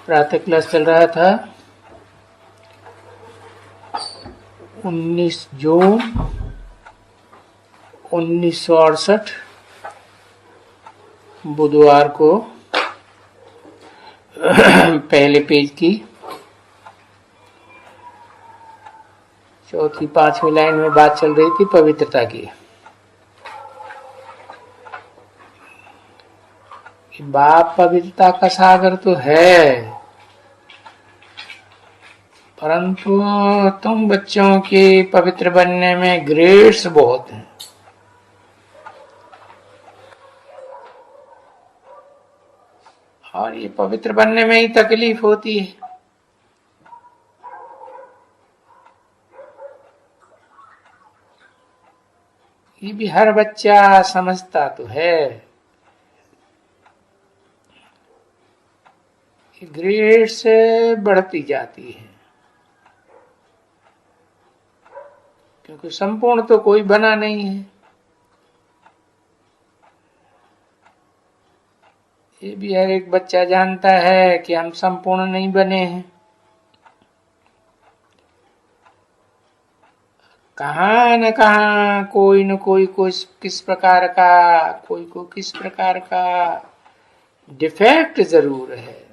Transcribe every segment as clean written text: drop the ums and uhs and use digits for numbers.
प्रातः क्लास चल रहा था। 19 जून 1968 बुधवार को पहले पेज की चौथी पांचवी लाइन में बात चल रही थी पवित्रता की। बाप पवित्रता का सागर तो है, परंतु तुम बच्चों के पवित्र बनने में ग्रेड्स बहुत हैं। और ये पवित्र बनने में ही तकलीफ होती है। ये भी हर बच्चा समझता तो है। ग्रेड्स बढ़ती जाती है, क्योंकि संपूर्ण तो कोई बना नहीं है। ये भी हर एक बच्चा जानता है कि हम संपूर्ण नहीं बने हैं। कहाँ न कहाँ कोई न कोई किस प्रकार का कोई को किस प्रकार का डिफेक्ट जरूर है।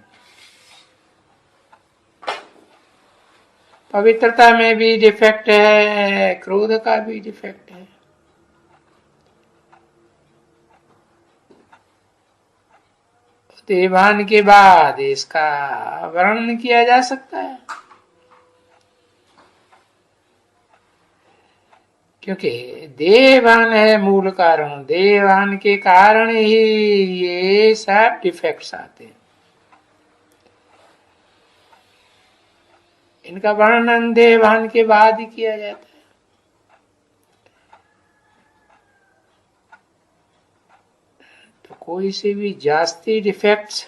पवित्रता में भी डिफेक्ट है, क्रोध का भी डिफेक्ट है। देवान के बाद इसका वर्णन किया जा सकता है, क्योंकि देवान है मूल कारण। देवान के कारण ही ये सब डिफेक्ट्स आते हैं। इनका वर्णन देवान के बाद ही किया जाता है। तो कोई से भी जास्ती डिफेक्ट्स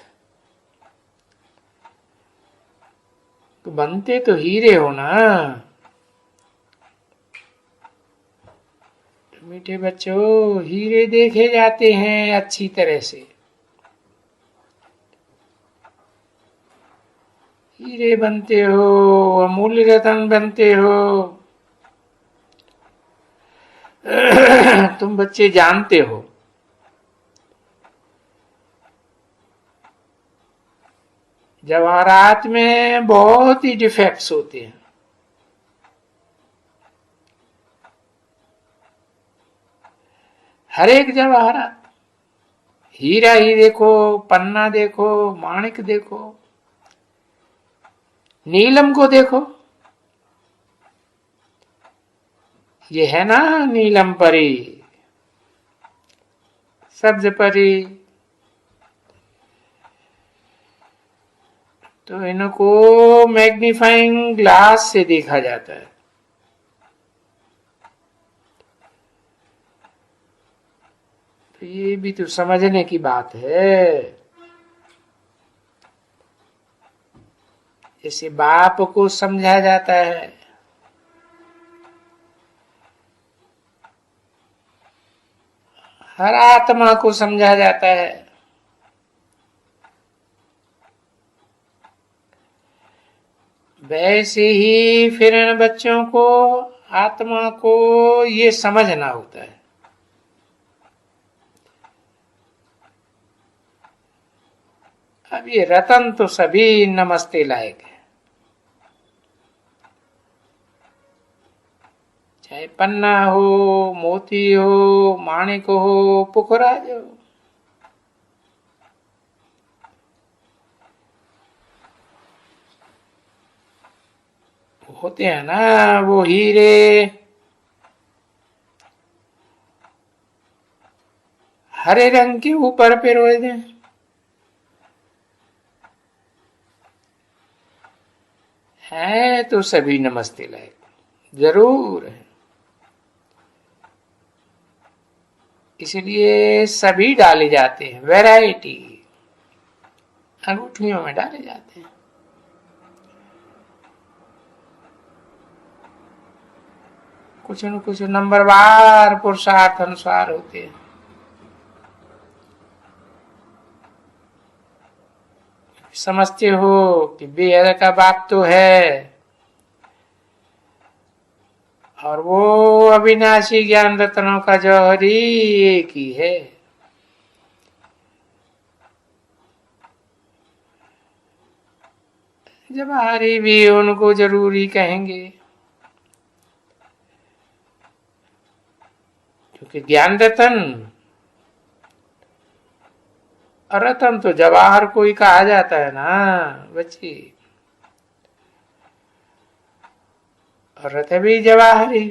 तो बनते तो हीरे हो ना। तो मीठे बच्चों, हीरे देखे जाते हैं अच्छी तरह से। हीरे बनते हो, अमूल्य रतन बनते हो। तुम बच्चे जानते हो जवाहरात में बहुत ही डिफेक्ट्स होते हैं। हर एक जवाहरात, हीरा ही देखो, पन्ना देखो, माणिक देखो, नीलम को देखो। ये है ना नीलम परी, सब्ज परी। तो इनको मैग्नीफाइंग ग्लास से देखा जाता है। तो ये भी तो समझने की बात है। जैसे बाप को समझा जाता है, हर आत्मा को समझा जाता है, वैसे ही फिर इन बच्चों को, आत्मा को ये समझना होता है। अब ये रतन तो सभी नमस्ते लायक है, चाहे पन्ना हो, मोती हो, माणिक हो, पुखराज हो। होते हैं ना वो हीरे, हरे रंग के ऊपर पिरोए थे। है तो सभी नमस्ते लायक जरूर है। इसलिए सभी डाले जाते हैं, वैरायटी अंगूठियों में डाले जाते हैं। कुछ न कुछ नंबरवार पुरुषार्थ अनुसार होते हैं। समझते हो कि बेहद का बाप तो है और वो अविनाशी ज्ञान रत्नों का जौहरी एक ही है। जवाहरी भी उनको जरूरी कहेंगे, क्योंकि ज्ञान रतन और रतन तो जवाहर को ही कहा जाता है ना बच्ची, और रत भी जवाहरी।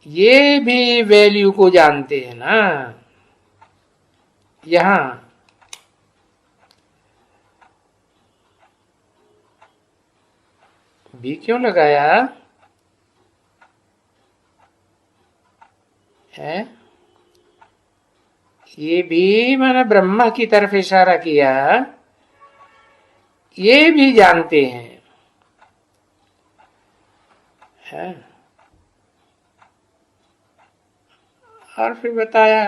ये भी वैल्यू को जानते हैं ना। यहां भी क्यों लगाया है? ये भी मैंने ब्रह्मा की तरफ इशारा किया, ये भी जानते हैं है? और फिर बताया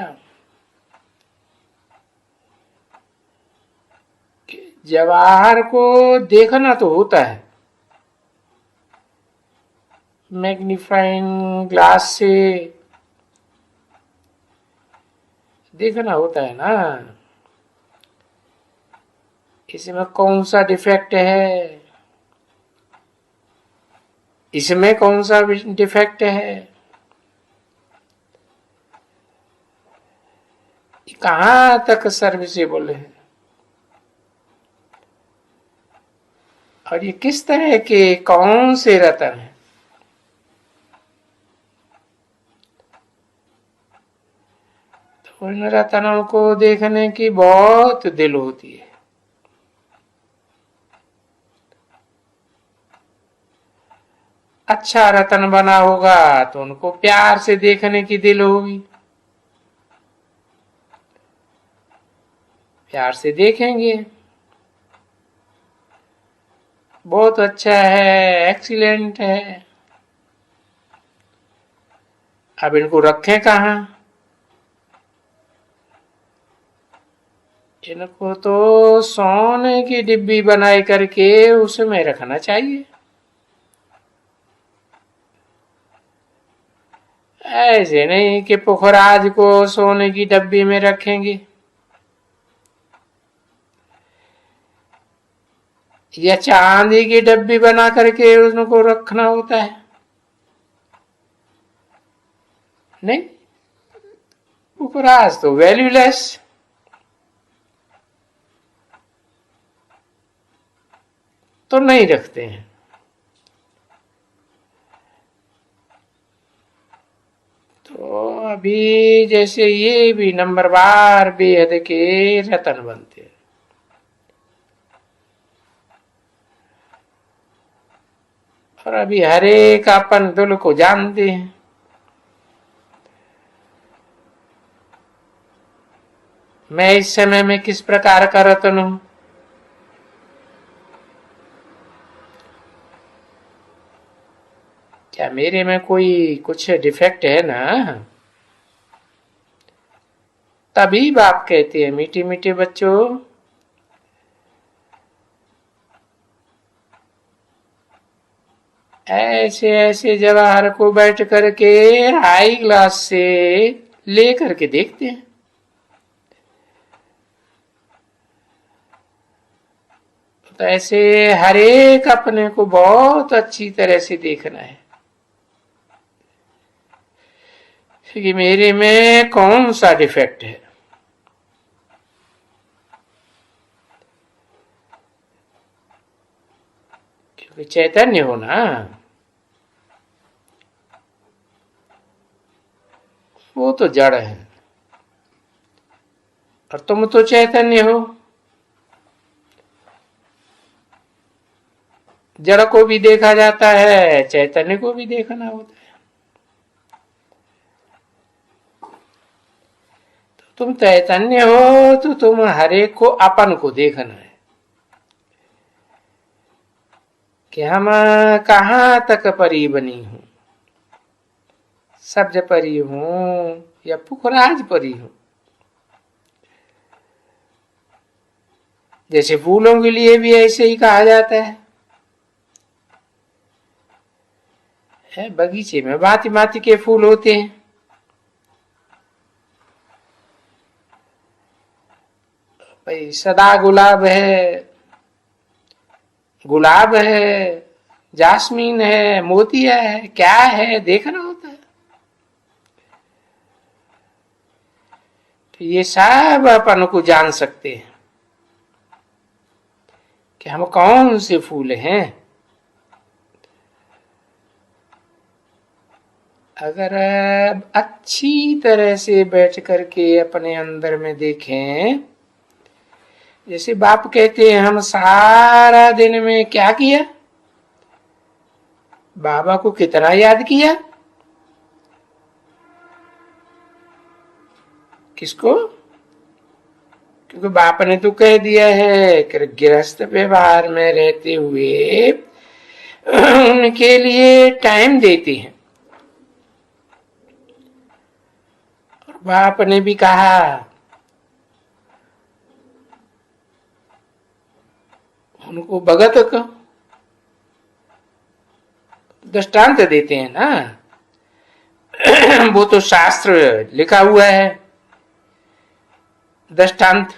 कि जवाहर को देखना तो होता है, मैग्नीफाइंग ग्लास से देखना होता है ना। इसमें कौन सा डिफेक्ट है, इसमें कौन सा डिफेक्ट है, कहां तक सर्विसेबल है, और ये किस तरह के कौन से रतन है। तो इन रतनों को देखने की बहुत दिल होती है। अच्छा रतन बना होगा तो उनको प्यार से देखने की दिल होगी, प्यार से देखेंगे, बहुत अच्छा है, एक्सीलेंट है। अब इनको रखें कहाँ? इनको तो सोने की डिब्बी बनाई करके उसमें रखना चाहिए। ऐसे नहीं कि पुखराज को सोने की डब्बी में रखेंगे या चांदी की डब्बी बना करके उनको रखना होता है। नहीं, पुखराज तो वैल्यूलेस, तो नहीं रखते हैं। तो अभी जैसे ये भी नंबरवार बेहद के रतन बनते हैं। और अभी हर एक अपन दिल को जानते हैं। मैं इस समय में किस प्रकार का रतन हूं, क्या मेरे में कोई कुछ डिफेक्ट है ना? तभी बाप कहते हैं मीठे मीठे बच्चों, ऐसे ऐसे जवाहर को बैठ करके हाई ग्लास से ले करके देखते हैं। तो ऐसे हर एक अपने को बहुत अच्छी तरह से देखना है कि मेरे में कौन सा डिफेक्ट है। क्योंकि चैतन्य हो ना, वो तो जड़ है और तुम तो चैतन्य हो। जड़ को भी देखा जाता है, चैतन्य को भी देखना होता है। तो तुम चैतन्य हो तो तुम हर एक को अपन को देखना है कि हम कहां तक परी बनी हूं, सब्ज परी हूं या पुखराज परी हूं। जैसे फूलों के लिए भी ऐसे ही कहा जाता है, बगीचे में भांति भांति के फूल होते हैं। भाई सदा गुलाब है, जास्मीन है, मोतिया है, क्या है देखना होता है। तो ये सब अपन को जान सकते हैं कि हम कौन से फूल हैं। अगर अच्छी तरह से बैठ करके अपने अंदर में देखें, जैसे बाप कहते हैं हम सारा दिन में क्या किया, बाबा को कितना याद किया, किसको? क्योंकि बाप ने तो कह दिया है कि गृहस्थ व्यवहार में रहते हुए उनके लिए टाइम देते हैं। और बाप ने भी कहा उनको भगत को दृष्टांत देते हैं ना, वो तो शास्त्र लिखा हुआ है दृष्टांत।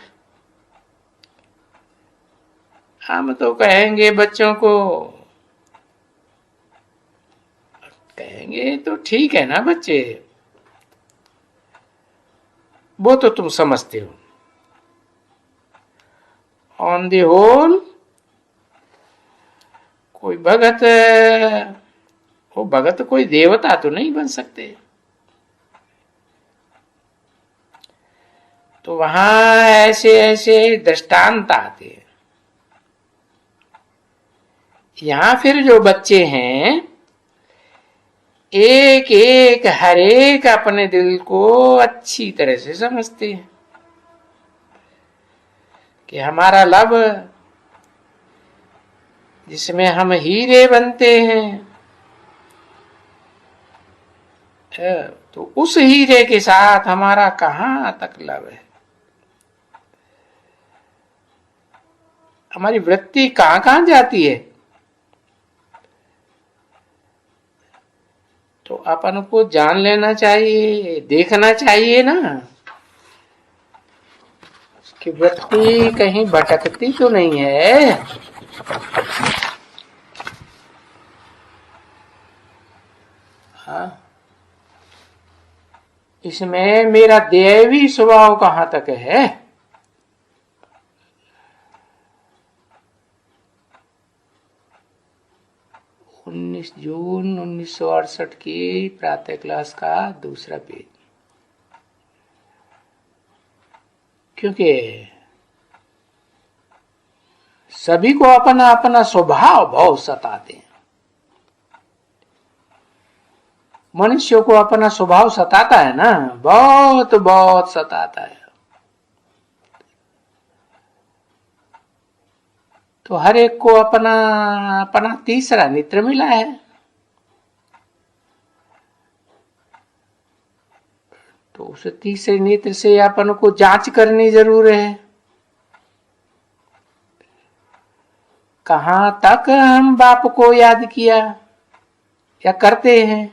हम तो कहेंगे बच्चों को, कहेंगे तो ठीक है ना बच्चे, वो तो तुम समझते हो। ऑन द होल कोई भगत, वो भगत कोई देवता तो नहीं बन सकते। तो वहां ऐसे ऐसे दृष्टांत आते हैं। यहां फिर जो बच्चे हैं, एक एक हर एक अपने दिल को अच्छी तरह से समझते हैं कि हमारा लब जिसमें हम हीरे बनते हैं, तो उस हीरे के साथ हमारा कहां तक लब है, हमारी वृत्ति कहां कहां जाती है। तो अपन को जान लेना चाहिए, देखना चाहिए ना कि वृत्ति कहीं भटकती तो नहीं है। हाँ, इसमें मेरा दैवी स्वभाव कहां तक है। 19 जून 1968 की प्रातः क्लास का दूसरा पेज। क्योंकि सभी को अपना अपना स्वभाव भाव सताते हैं। मनुष्य को अपना स्वभाव सताता है ना, बहुत बहुत सताता है। तो हर एक को अपना अपना तीसरा नेत्र मिला है। तो उस तीसरे नेत्र से अपन को जांच करनी जरूर है, कहां तक हम बाप को याद किया या करते हैं,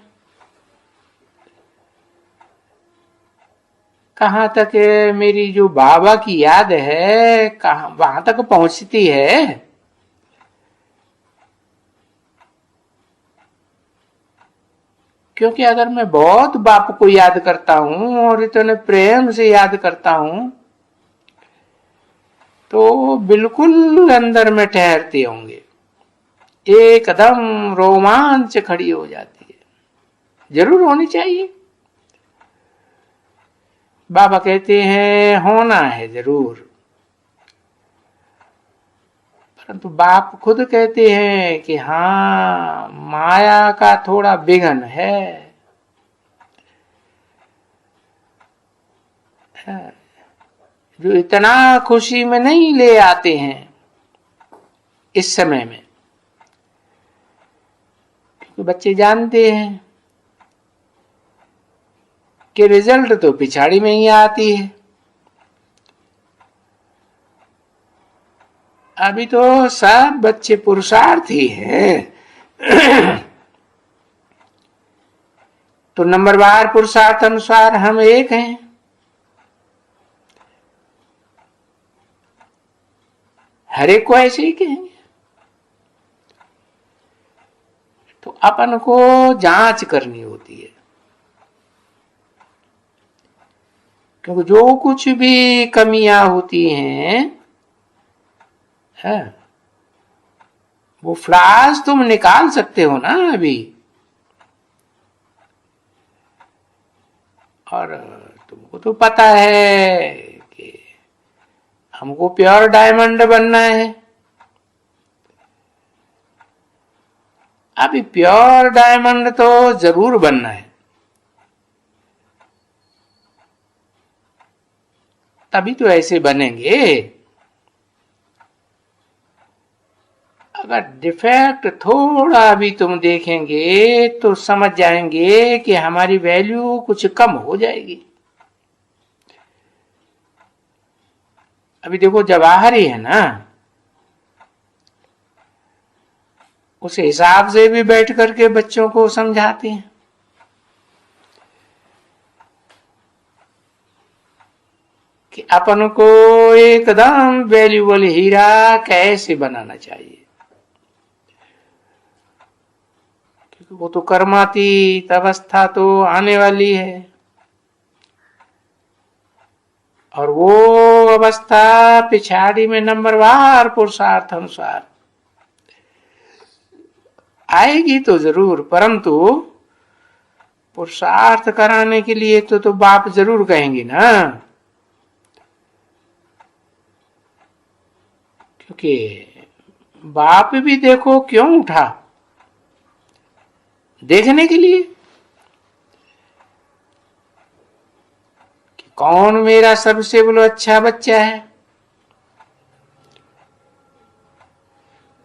कहां तक मेरी जो बाबा की याद है कहां वहां तक पहुंचती है। क्योंकि अगर मैं बहुत बाप को याद करता हूं और इतने प्रेम से याद करता हूं, तो बिल्कुल अंदर में ठहरते होंगे, एकदम रोमांच खड़ी हो जाती है, जरूर होनी चाहिए। बाबा कहते हैं होना है जरूर, परंतु बाप खुद कहते हैं कि हाँ माया का थोड़ा विघ्न है, जो इतना खुशी में नहीं ले आते हैं इस समय में। क्योंकि बच्चे जानते हैं कि रिजल्ट तो पिछाड़ी में ही आती है। अभी तो सब बच्चे पुरुषार्थी हैं। तो नंबरवार पुरुषार्थ अनुसार हम एक हैं। हर एक को ऐसे ही कहेंगे। तो अपन को जांच करनी होती है, क्योंकि जो कुछ भी कमियां होती हैं, है, वो फ्लास तुम निकाल सकते हो ना अभी। और तुमको तो पता है कि हमको प्योर डायमंड बनना है। अभी प्योर डायमंड तो जरूर बनना है, तभी तो ऐसे बनेंगे। अगर डिफेक्ट थोड़ा भी तुम देखेंगे तो समझ जाएंगे कि हमारी वैल्यू कुछ कम हो जाएगी। अभी देखो जवाहर ही है ना, उस हिसाब से भी बैठ करके बच्चों को समझाते हैं कि अपन को एकदम वैल्यूबल हीरा कैसे बनाना चाहिए। क्योंकि वो तो कर्मातीत अवस्था तो आने वाली है, और वो अवस्था पिछाड़ी में नंबरवार पुरुषार्थ अनुसार आएगी तो जरूर, परंतु पुरुषार्थ कराने के लिए तो बाप जरूर कहेंगे ना। क्योंकि बाप भी देखो क्यों उठा, देखने के लिए कि कौन मेरा सबसे बोलो अच्छा बच्चा है।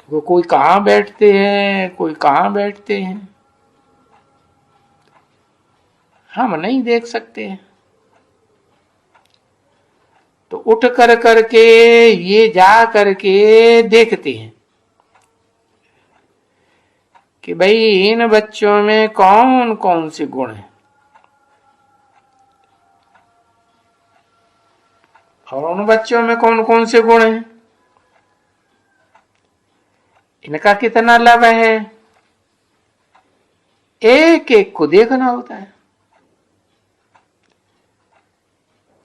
वो कोई कहां बैठते हैं, कोई कहां बैठते हैं, हम नहीं देख सकते हैं। तो उठ कर करके ये जा करके देखते हैं कि भाई इन बच्चों में कौन कौन से गुण हैं, और उन बच्चों में कौन कौन से गुण हैं, इनका कितना लाभ है, एक एक को देखना होता है।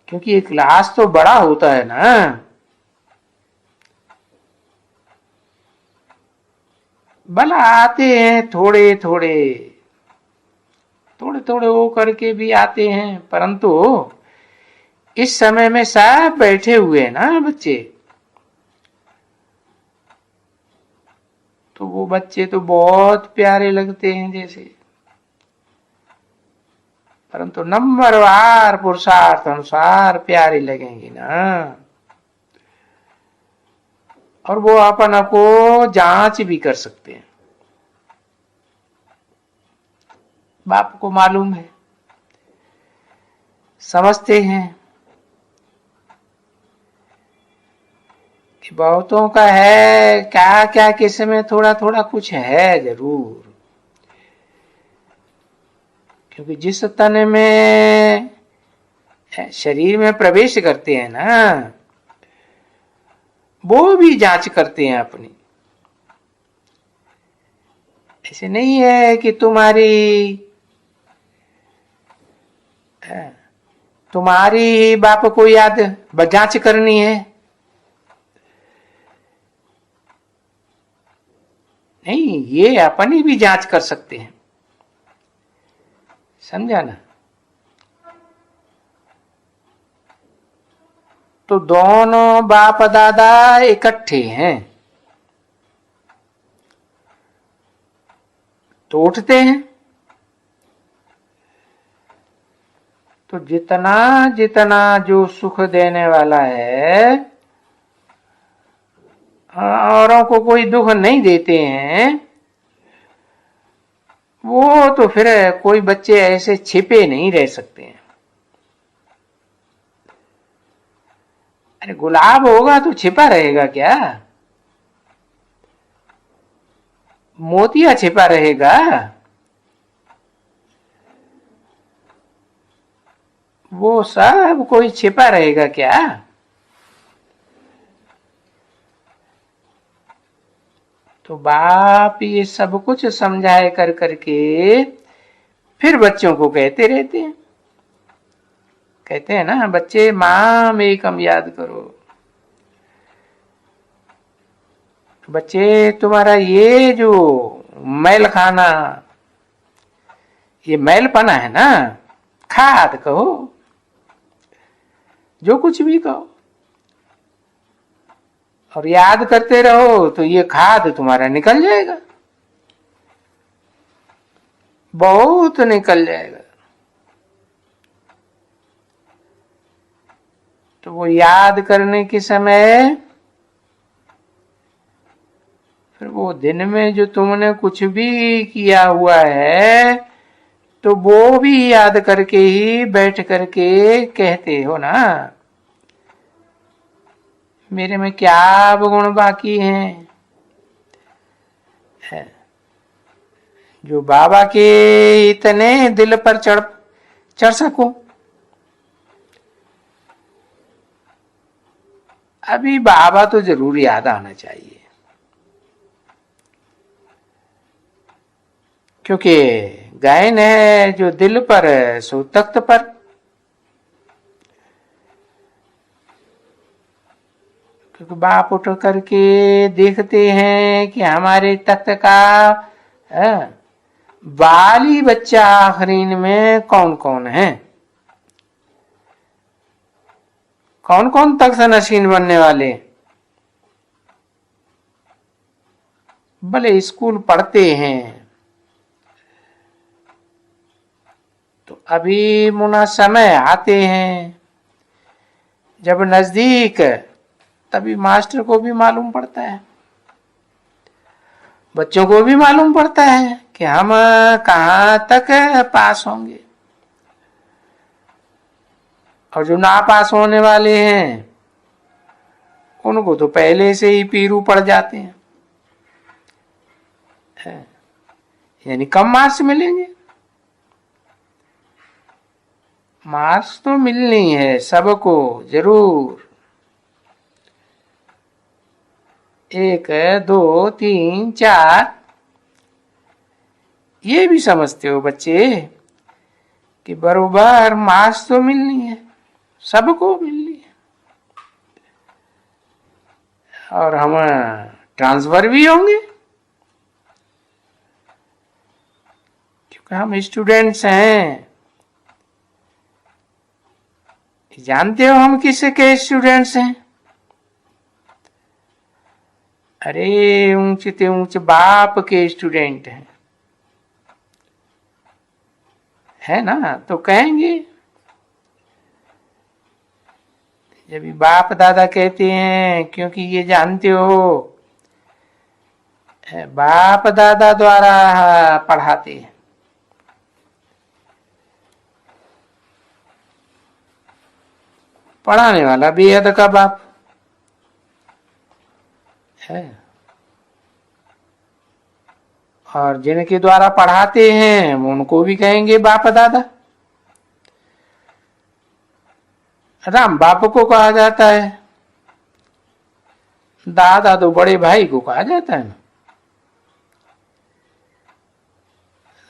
क्योंकि ये क्लास तो बड़ा होता है ना, भला आते हैं थोड़े थोड़े थोड़े थोड़े वो करके भी आते हैं, परंतु इस समय में सब बैठे हुए हैं ना बच्चे, तो वो बच्चे तो बहुत प्यारे लगते हैं जैसे, परंतु नंबरवार पुरुषार्थ अनुसार प्यारे लगेंगे ना। और वो अपन को जांच भी कर सकते हैं। बाप को मालूम है, समझते हैं कि बहुतों का है क्या क्या, किस में थोड़ा थोड़ा कुछ है जरूर। क्योंकि जिस तन में शरीर में प्रवेश करते हैं ना, वो भी जांच करते हैं अपनी। ऐसे नहीं है कि तुम्हारी बाप को याद जांच करनी है, नहीं, ये अपनी भी जांच कर सकते हैं, समझा ना। तो दोनों बाप दादा इकट्ठे हैं तो उठते हैं। तो जितना जितना जो सुख देने वाला है, औरों को कोई दुख नहीं देते हैं, वो तो फिर कोई बच्चे ऐसे छिपे नहीं रह सकते हैं। अरे गुलाब होगा तो छिपा रहेगा क्या? मोतिया छिपा रहेगा? वो सब कोई छिपा रहेगा क्या? तो बाप ये सब कुछ समझाए कर करके फिर बच्चों को कहते रहते हैं। कहते हैं ना बच्चे, माम एकम याद करो। बच्चे तुम्हारा ये जो मैल खाना, ये मैलपना है ना, खाद कहो, जो कुछ भी कहो, और याद करते रहो तो ये खाद तुम्हारा निकल जाएगा, बहुत निकल जाएगा। तो वो याद करने के समय फिर वो दिन में जो तुमने कुछ भी किया हुआ है तो वो भी याद करके ही बैठ करके कहते हो ना, मेरे में क्या अवगुण बाकी हैं, जो बाबा के इतने दिल पर चढ़ चढ़ सको। अभी बाबा तो जरूर याद आना चाहिए, क्योंकि गायन है जो दिल पर सो तख्त पर। क्योंकि बाप उठ करके देखते हैं कि हमारे तख्त का बाली बच्चा आखरीन में कौन कौन है, कौन कौन तख्त नशीन बनने वाले। भले स्कूल पढ़ते हैं तो अभी मुना समय आते हैं, जब नजदीक तभी मास्टर को भी मालूम पड़ता है, बच्चों को भी मालूम पड़ता है कि हम कहां तक पास होंगे। और जो ना पास होने वाले हैं उनको तो पहले से ही पीरू पड़ जाते हैं, यानी कम मार्क्स मिलेंगे। मार्क्स तो मिलनी है सबको जरूर, 1 2 3 4, ये भी समझते हो बच्चे कि बरोबर मार्क्स तो मिलनी है, सबको मिलनी है। और हम ट्रांसफर भी होंगे, क्योंकि हम स्टूडेंट्स हैं। जानते हो हम किसके स्टूडेंट्स हैं? अरे ऊंचे ते ऊंचे बाप के स्टूडेंट हैं, है ना? तो कहेंगे, जब बाप दादा कहते हैं, क्योंकि ये जानते हो बाप दादा द्वारा पढ़ाते हैं। पढ़ाने वाला बेहद का बाप है, और जिनके द्वारा पढ़ाते हैं उनको भी कहेंगे बाप दादा। राम बाप को कहा जाता है, दादा तो बड़े भाई को कहा जाता है ना।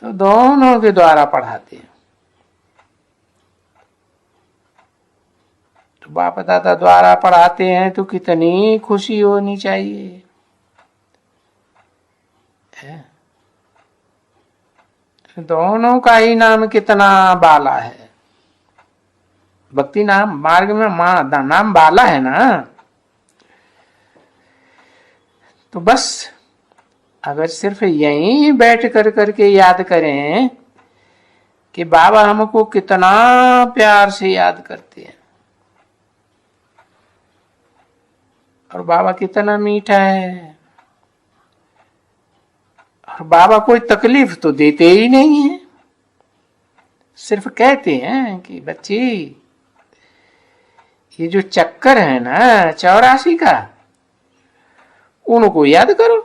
तो दोनों के द्वारा पढ़ाते हैं, तो बाप दादा द्वारा पढ़ाते हैं तो कितनी खुशी होनी चाहिए, है? दोनों का ही नाम कितना बाला है, भक्ति नाम मार्ग में नाम बाला है ना। तो बस अगर सिर्फ यहीं बैठ कर करके याद करें कि बाबा हमको कितना प्यार से याद करते हैं, और बाबा कितना मीठा है, और बाबा कोई तकलीफ तो देते ही नहीं है, सिर्फ कहते हैं कि बच्ची ये जो चक्कर है ना 84 का, उनको याद करो।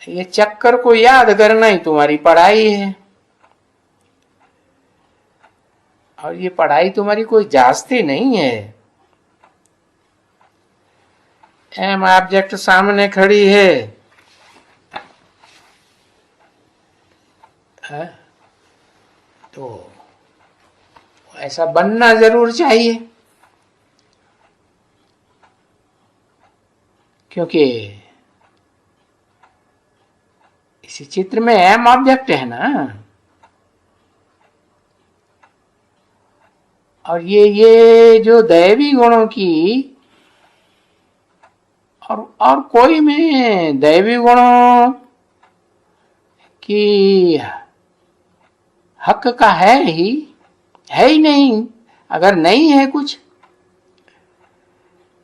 ये चक्कर को याद करना ही तुम्हारी पढ़ाई है। और ये पढ़ाई तुम्हारी कोई जांचती नहीं है। एम ऑब्जेक्ट सामने खड़ी है, तो ऐसा बनना जरूर चाहिए, क्योंकि इसी चित्र में एम ऑब्जेक्ट है ना। और ये जो दैवी गुणों की और कोई में दैवी गुणों की हक का है ही नहीं। अगर नहीं है कुछ,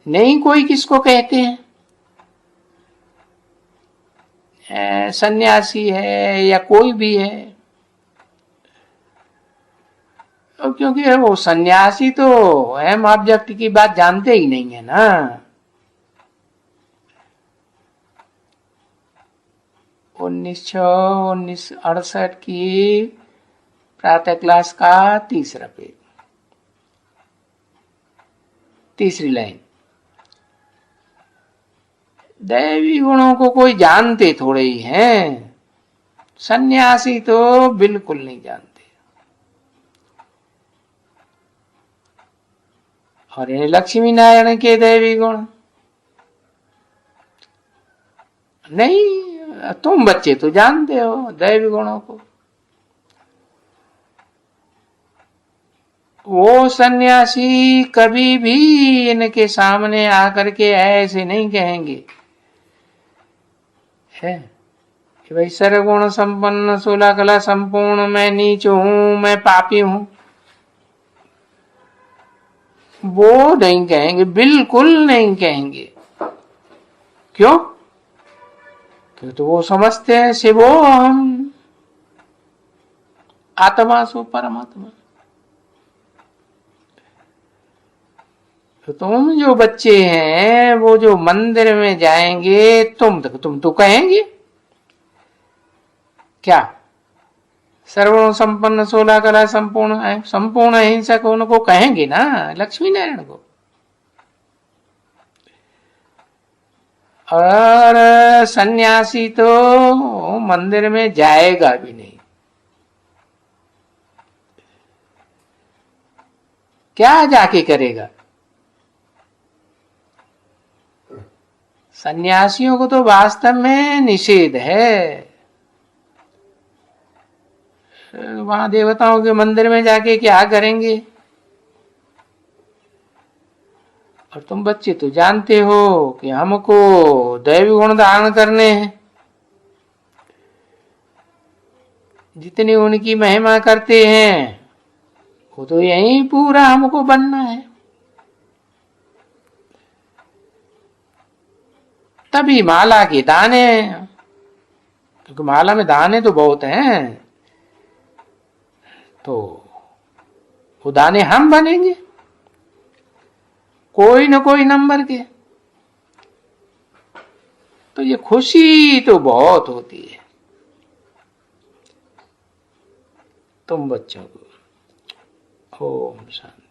नहीं कोई किसको कहते हैं, सन्यासी है या कोई भी है, क्योंकि वो सन्यासी तो एम ऑब्जेक्ट की बात जानते ही नहीं है ना। 1968 की प्रातः क्लास का तीसरा पेज, तीसरी लाइन। दैवी गुणों को कोई जानते थोड़े ही हैं, सन्यासी तो बिल्कुल नहीं जानते। और ये लक्ष्मी नारायण के दैवी गुण नहीं, तुम बच्चे तो जानते हो दैवी गुणों को। वो सन्यासी कभी भी इनके सामने आकर के ऐसे नहीं कहेंगे है कि भाई सर्वगुण संपन्न 16 कला संपूर्ण मैं नीच हूं, मैं पापी हूं। वो नहीं कहेंगे, बिल्कुल नहीं कहेंगे। क्यों? क्यों तो वो समझते हैं शिवो हम आत्मा सो परमात्मा। तो तुम जो बच्चे हैं वो जो मंदिर में जाएंगे, तुम तो कहेंगे क्या? सर्वगुण संपन्न 16 कला संपूर्ण है, संपूर्ण अहिंसक उनको कहेंगे ना, लक्ष्मी नारायण को। और सन्यासी तो मंदिर में जाएगा भी नहीं। क्या जाके करेगा? सन्यासियों को तो वास्तव में निषेध है। वहां देवताओं के मंदिर में जाके क्या करेंगे? और तुम बच्चे तो जानते हो कि हमको दैवी गुण धारण करने हैं। जितनी उनकी महिमा करते हैं वो तो यही पूरा हमको बनना है। तभी माला के दाने, क्योंकि माला में दाने तो बहुत हैं, तो वो दाने हम बनेंगे कोई न कोई नंबर के। तो ये खुशी तो बहुत होती है तुम बच्चों को। ओम शांति।